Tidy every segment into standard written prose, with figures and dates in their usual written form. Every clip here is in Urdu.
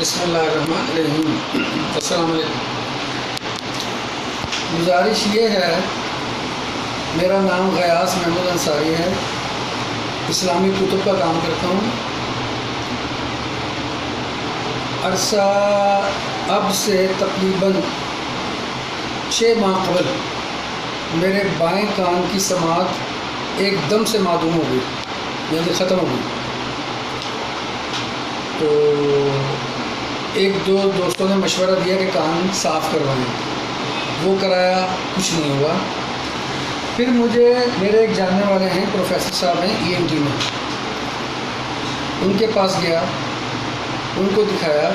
بسم اللہ الرحمن الرحیم۔ السلام علیکم۔ گزارش یہ ہے، میرا نام غیاث محمود انصاری ہے، اسلامی کتب کا کام کرتا ہوں۔ عرصہ اب سے تقریباً 6 ماہ قبل میرے بائیں کان کی سماعت ایک دم سے معدوم ہو گئی، یعنی ختم ہو گئی۔ تو ایک دو دوستوں نے مشورہ دیا کہ کان صاف کروائیں، وہ کرایا، کچھ نہیں ہوا۔ پھر مجھے میرے ایک جاننے والے ہیں، پروفیسر صاحب ہیں ENT میں، ان کے پاس گیا، ان کو دکھایا،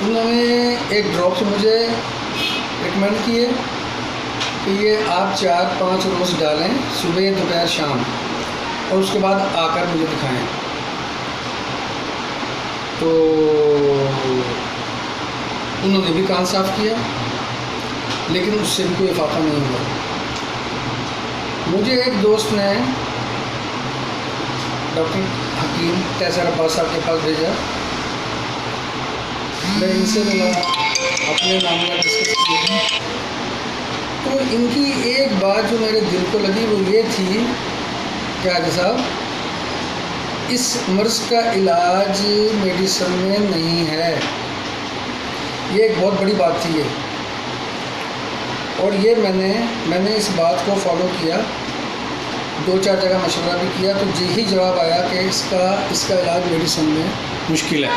انہوں نے ایک ڈراپس مجھے ریکمینڈ کیے کہ یہ آپ 4-5 روز ڈالیں، صبح دوپہر شام، اور اس کے بعد آ کر مجھے دکھائیں۔ تو انہوں نے بھی کان صاف کیا، لیکن اس سے بھی کوئی افاقہ نہیں ہوا۔ مجھے ایک دوست نے ڈاکٹر حکیم تیسر عباس صاحب کے پاس بھیجا، میں ان سے ملا، اپنے معاملات ڈسکس کیے۔ تو ان کی ایک بات جو میرے دل کو لگی وہ یہ تھی کہ حاجی صاحب، اس مرض کا علاج میڈیسن میں نہیں ہے۔ یہ ایک بہت بڑی بات تھی یہ، اور یہ میں نے اس بات کو فالو کیا، 2-4 جگہ مشورہ بھی کیا، تو یہی جواب آیا کہ اس کا علاج میڈیسن میں مشکل ہے۔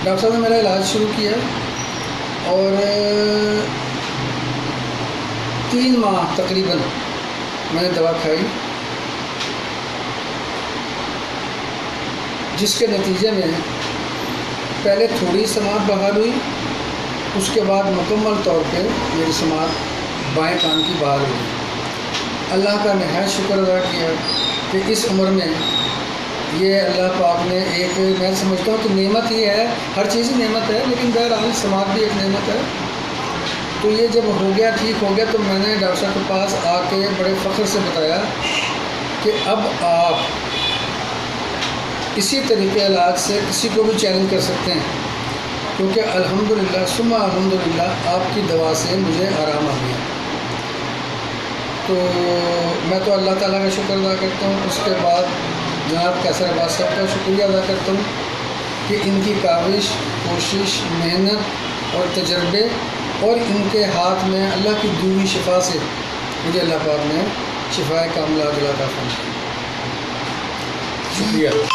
ڈاکٹر صاحب نے میرا علاج شروع کیا، اور 3 ماہ تقریباً میں نے دوا کھائی، جس کے نتیجے میں پہلے تھوڑی سماعت بحال ہوئی، اس کے بعد مکمل طور پہ میری سماعت بائیں کان کی بحال ہو گئی۔ اللہ کا نہایت شکر ادا کیا کہ اس عمر میں یہ اللہ پاک نے ایک، میں سمجھتا ہوں کہ نعمت ہی ہے، ہر چیز ہی نعمت ہے، لیکن بہرحال سماعت بھی ایک نعمت ہے۔ تو یہ جب ہو گیا، ٹھیک ہو گیا، تو میں نے ڈاکٹر صاحب کے پاس آ کے بڑے فخر سے بتایا کہ اب آپ اسی طریقے علاج سے کسی کو بھی چیلنج کر سکتے ہیں، کیونکہ الحمدللہ ثم الحمدللہ آپ کی دوا سے مجھے آرام آ گیا۔ تو میں تو اللہ تعالیٰ کا شکر ادا کرتا ہوں، اس کے بعد جناب تیسر عباس صاحب کا شکریہ ادا کرتا ہوں کہ ان کی کاوش، کوشش، محنت اور تجربے، اور ان کے ہاتھ میں اللہ کی دی ہوئی شفا سے مجھے اللہ پاک نے شفائے کاملہ عطا فرمائی۔ شکریہ۔